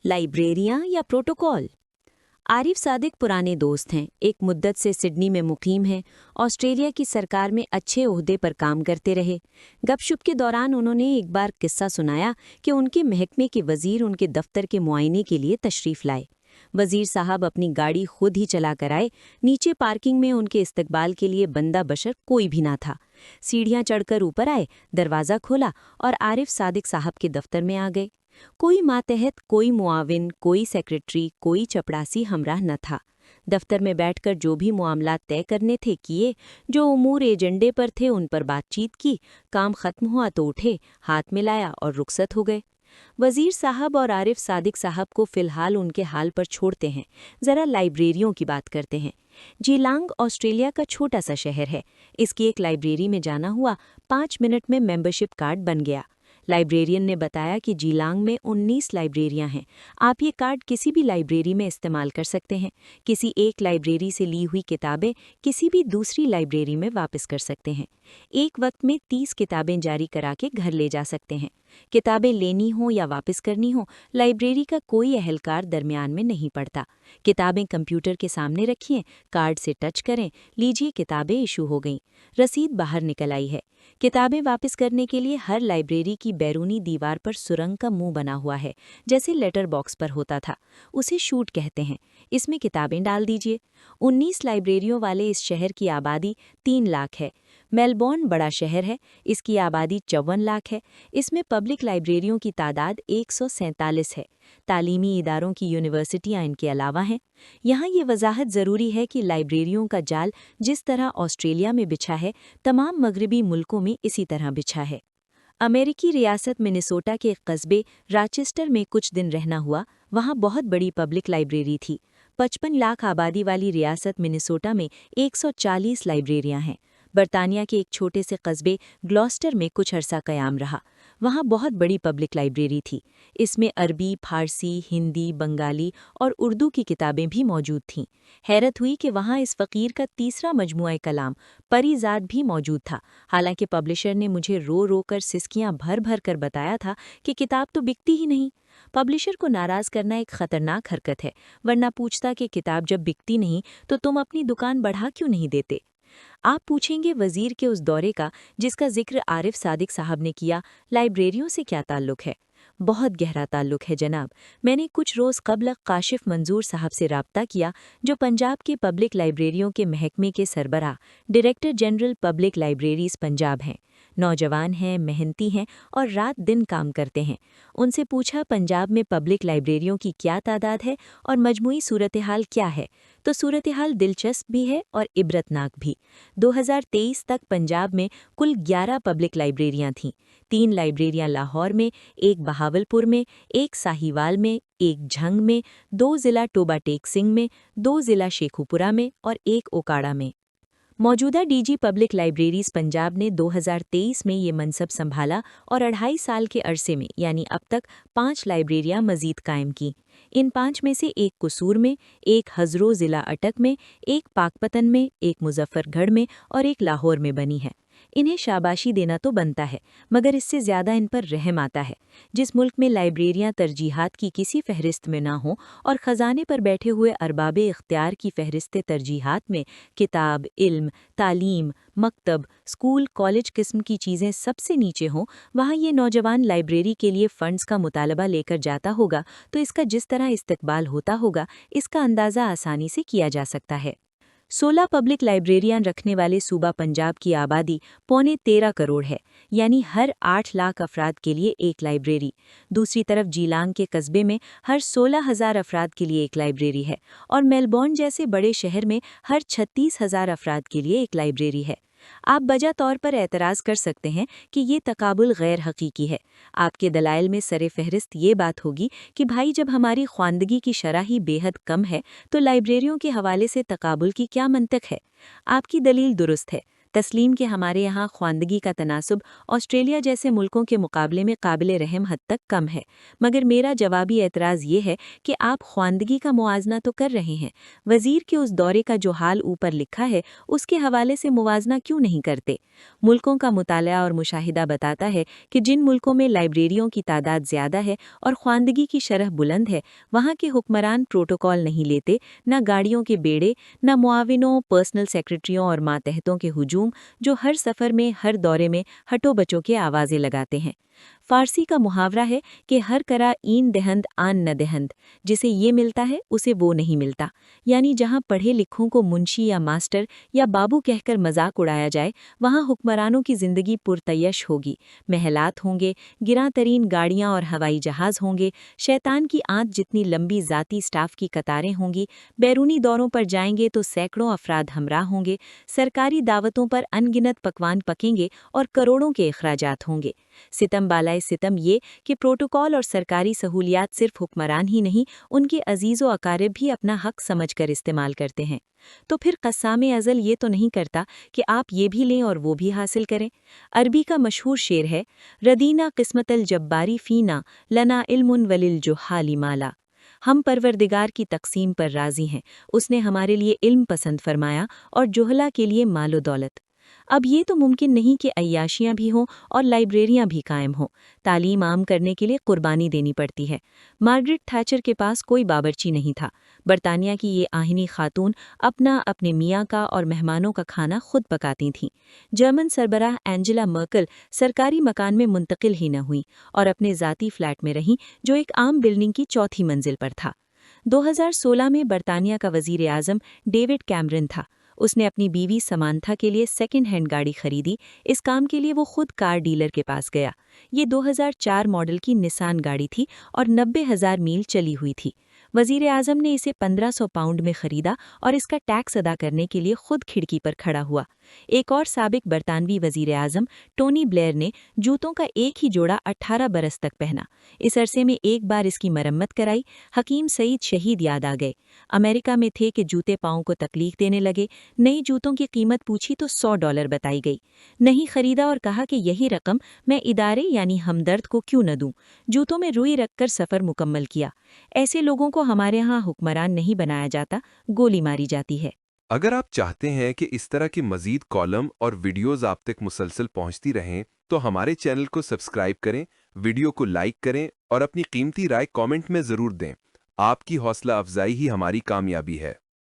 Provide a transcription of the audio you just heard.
लाइब्रेरियां या प्रोटोकॉल। आरिफ सादिक पुराने दोस्त हैं, एक मुद्दत से सिडनी में मुकीम हैं, ऑस्ट्रेलिया की सरकार में अच्छे ओहदे पर काम करते रहे। गपशप के दौरान उन्होंने एक बार किस्सा सुनाया कि उनके महकमे के वजीर उनके दफ्तर के मुआयने के लिए तशरीफ़ लाए। वजीर साहब अपनी गाड़ी खुद ही चला कर आए। नीचे पार्किंग में उनके इस्तकबाल के लिए बंदा बशर कोई भी ना था। सीढ़ियां चढ़कर ऊपर आए, दरवाज़ा खोला और आरिफ सादिक साहब के दफ्तर में आ गए। कोई मातहत, कोई मुआविन, कोई सेक्रेटरी, कोई चपड़ासी हमराह न था। दफ्तर में बैठकर जो भी मामलात तय करने थे किए, जो उमूर एजेंडे पर थे उन पर बातचीत की। काम खत्म हुआ तो उठे, हाथ मिलाया और रुखसत हो गए। वजीर साहब और आरिफ सादिक साहब को फ़िलहाल उनके हाल पर छोड़ते हैं, ज़रा लाइब्रेरियों की बात करते हैं। जीलांग ऑस्ट्रेलिया का छोटा सा शहर है। इसकी एक लाइब्रेरी में जाना हुआ, 5 मिनट में मेंबरशिप कार्ड बन गया। लाइब्रेरियन ने बताया कि जीलांग में 19 लाइब्रेरियां हैं। आप ये कार्ड किसी भी लाइब्रेरी में इस्तेमाल कर सकते हैं। किसी एक लाइब्रेरी से ली हुई किताबें किसी भी दूसरी लाइब्रेरी में वापस कर सकते हैं। एक वक्त में 30 किताबें जारी करा के घर ले जा सकते हैं। किताबें लेनी हो या वापस करनी हो, लाइब्रेरी का कोई अहलकार दरमियान में नहीं पड़ता। किताबें कंप्यूटर के सामने रखिए, कार्ड से टच करें, लीजिए किताबें इशू हो गईं। रसीद बाहर निकल आई है। किताबें वापस करने के लिए हर लाइब्रेरी की बैरूनी दीवार पर सुरंग का मुंह बना हुआ है, जैसे लेटर बॉक्स पर होता था। उसे शूट कहते हैं। इसमें किताबें डाल दीजिए। 19 लाइब्रेरियों वाले इस शहर की आबादी 3 लाख है। मेलबोर्न बड़ा शहर है, इसकी आबादी 54 लाख है। इसमें पब्लिक लाइब्रेरियों की तादाद 147 है। तालीमी इदारों की यूनिवर्सिटियां इनके अलावा हैं। यहाँ ये वजाहत ज़रूरी है कि लाइब्रेरियों का जाल जिस तरह ऑस्ट्रेलिया में बिछा है, तमाम मगरबी मुल्कों में इसी तरह बिछा है। अमेरिकी रियासत मिनेसोटा के एक कस्बे राचेस्टर में कुछ दिन रहना हुआ। वहाँ बहुत बड़ी पब्लिक लाइब्रेरी थी। 55 लाख आबादी वाली रियासत मिनेसोटा में 140 लाइब्रेरियां हैं। बरतानिया के एक छोटे से कस्बे ग्लॉस्टर में कुछ अरसा क़याम रहा। वहाँ बहुत बड़ी पब्लिक लाइब्रेरी थी। इसमें अरबी, फारसी, हिंदी, बंगाली और उर्दू की किताबें भी मौजूद थीं। हैरत हुई कि वहाँ इस फ़कीर का तीसरा मजमुआ कलाम परीज़ाद भी मौजूद था। हालांकि पब्लिशर ने मुझे रो रो कर सिसकियाँ भर भर कर बताया था कि किताब तो बिकती ही नहीं। पब्लिशर को नाराज़ करना एक ख़तरनाक हरकत है, वरना पूछता कि किताब जब बिकती नहीं तो तुम अपनी दुकान बढ़ा क्यों नहीं देते। आप पूछेंगे वजीर के उस दौरे का जिसका जिक्र आरिफ सादिक साहब ने किया, लाइब्रेरियों से क्या ताल्लुक़ है? बहुत गहरा ताल्लुक़ है जनाब। मैंने कुछ रोज़ क़ब्ल काशिफ मंजूर साहब से राब्ता किया, जो पंजाब के पब्लिक लाइब्रेरियों के महकमे के सरबराह, director general public libraries Punjab हैं। नौजवान हैं, मेहनती हैं और रात दिन काम करते हैं। उनसे पूछा पंजाब में पब्लिक लाइब्रेरियों की क्या तादाद है और मजमूई सूरत हाल क्या है, तो सूरत हाल दिलचस्प भी है और इबरतनाक भी। 2023 तक पंजाब में कुल 11 पब्लिक लाइब्रेरियां थीं। 3 लाइब्रेरियां लाहौर में, एक बहावलपुर में, एक साहिवाल में, एक झंग में, 2 ज़िला टोबा टेक सिंह में, 2 ज़िला शेखुपुरा में और एक ओकाड़ा में। मौजूदा डीजी पब्लिक लाइब्रेरीज़ पंजाब ने 2023 में ये मनसब संभाला और 2.5 साल के अरसे में यानी अब तक 5 लाइब्रेरियां मज़ीद कायम की। इन 5 में से एक कसूर में, एक हज़रो ज़िला अटक में, एक पाकपतन में, एक मुजफ्फरगढ़ में और एक लाहौर में बनी है। इन्हें शाबाशी देना तो बनता है, मगर इससे ज़्यादा इन पर रहम आता है। जिस मुल्क में लाइब्रेरियां तरजीहात की किसी फहरिस्त में ना हों और ख़जाने पर बैठे हुए अरबाबे इख्तियार की फहरिस्त तरजीहात में किताब, इल्म, तालीम, मकतब, स्कूल, कॉलेज किस्म की चीज़ें सबसे नीचे हों, वहाँ ये नौजवान लाइब्रेरी के लिए फ़ंड्स का मुतालबा लेकर जाता होगा तो इसका जिस तरह इस्तकबाल होता होगा, इसका अंदाज़ा आसानी से किया जा सकता है। 16 पब्लिक लाइब्रेरियां रखने वाले सूबा पंजाब की आबादी 13.25 करोड़ है, यानी हर 8 लाख अफराद के लिए एक लाइब्रेरी। दूसरी तरफ जीलांग के कस्बे में हर 16,000 अफराद के लिए एक लाइब्रेरी है और मेलबोर्न जैसे बड़े शहर में हर 36,000 अफराद के लिए एक लाइब्रेरी है। आप बजा तौर पर एतराज़ कर सकते हैं कि ये तकाबुल गैर हकीकी है। आपके दलाइल में सरे फहरिस्त ये बात होगी कि भाई जब हमारी ख्वानदगी की शरह ही बेहद कम है तो लाइब्रेरियों के हवाले से तकाबुल की क्या मंतक है। आपकी दलील दुरुस्त है। تسلیم کہ ہمارے یہاں خواندگی کا تناسب آسٹریلیا جیسے ملکوں کے مقابلے میں قابل رحم حد تک کم ہے، مگر میرا جوابی اعتراض یہ ہے کہ آپ خواندگی کا موازنہ تو کر رہے ہیں، وزیر کے اس دورے کا جو حال اوپر لکھا ہے اس کے حوالے سے موازنہ کیوں نہیں کرتے؟ ملکوں کا مطالعہ اور مشاہدہ بتاتا ہے کہ جن ملکوں میں لائبریریوں کی تعداد زیادہ ہے اور خواندگی کی شرح بلند ہے، وہاں کے حکمران پروٹوکول نہیں لیتے، نہ گاڑیوں کے بیڑے، نہ معاونوں، پرسنل سیکرٹریوں اور ماتحتوں کے ہجوم جو ہر سفر میں، ہر دورے میں ہٹو بچوں کے آوازیں لگاتے ہیں۔ فارسی کا محاورہ ہے کہ ہر کرا این دہند آن نہ دہند، جسے یہ ملتا ہے اسے وہ نہیں ملتا، یعنی جہاں پڑھے لکھوں کو منشی یا ماسٹر یا بابو کہہ کر مذاق اڑایا جائے، وہاں حکمرانوں کی زندگی پرتعیش ہوگی، محلات ہوں گے، گراں ترین گاڑیاں اور ہوائی جہاز ہوں گے، شیطان کی آنت جتنی لمبی ذاتی سٹاف کی قطاریں ہوں گی، بیرونی دوروں پر جائیں گے تو سینکڑوں افراد ہمراہ ہوں گے، سرکاری دعوتوں پر ان گنت پکوان پکیں گے اور کروڑوں کے اخراجات ہوں گے۔ ستم بالائے ستم یہ کہ پروٹوکول اور سرکاری سہولیات صرف حکمران ہی نہیں، ان کے عزیز و اقارب بھی اپنا حق سمجھ کر استعمال کرتے ہیں۔ تو پھر قسام ازل یہ تو نہیں کرتا کہ آپ یہ بھی لیں اور وہ بھی حاصل کریں۔ عربی کا مشہور شعر ہے، ردینا قسمت الجباری فینا لنا علم وللجہال مالا۔ ہم پروردگار کی تقسیم پر راضی ہیں، اس نے ہمارے لیے علم پسند فرمایا اور جہلا کے لیے مال و دولت۔ اب یہ تو ممکن نہیں کہ عیاشیاں بھی ہوں اور لائبریریاں بھی قائم ہوں، تعلیم عام کرنے کے لیے قربانی دینی پڑتی ہے۔ مارگریٹ تھیچر کے پاس کوئی باورچی نہیں تھا، برطانیہ کی یہ آہنی خاتون اپنے میاں کا اور مہمانوں کا کھانا خود پکاتی تھیں۔ جرمن سربراہ اینجلا مرکل سرکاری مکان میں منتقل ہی نہ ہوئیں اور اپنے ذاتی فلیٹ میں رہیں جو ایک عام بلڈنگ کی چوتھی منزل پر تھا۔ 2016 میں برطانیہ کا وزیر اعظم ڈیوڈ کیمرن تھا۔ اس نے اپنی بیوی سمانتھا کے لیے سیکنڈ ہینڈ گاڑی خریدی۔ اس کام کے لیے وہ خود کار ڈیلر کے پاس گیا۔ یہ 2004 ماڈل کی نسان گاڑی تھی اور 90,000 میل چلی ہوئی تھی۔ وزیر اعظم نے اسے 1500 پاؤنڈ میں خریدا اور اس کا ٹیکس ادا کرنے کے لیے خود کھڑکی پر کھڑا ہوا۔ ایک اور سابق برطانوی وزیر اعظم ٹونی بلیئر نے جوتوں کا ایک ہی جوڑا 18 برس تک پہنا۔ اس عرصے میں ایک بار اس کی مرمت کرائی۔ حکیم سعید شہید یاد آ گئے۔ امریکہ میں تھے کہ جوتے پاؤں کو تکلیف دینے لگے، نئی جوتوں کی قیمت پوچھی تو $100 بتائی گئی۔ نہیں خریدا اور کہا کہ یہی رقم میں ادارے یعنی ہمدرد کو کیوں نہ دوں۔ جوتوں میں روئی رکھ کر سفر مکمل کیا۔ ایسے لوگوں کو ہمارے ہاں حکمران نہیں بنایا جاتا، گولی ماری جاتی ہے۔ اگر آپ چاہتے ہیں کہ اس طرح کی مزید کالم اور ویڈیوز آپ تک مسلسل پہنچتی رہیں تو ہمارے چینل کو سبسکرائب کریں، ویڈیو کو لائک کریں اور اپنی قیمتی رائے کامنٹ میں ضرور دیں۔ آپ کی حوصلہ افزائی ہی ہماری کامیابی ہے۔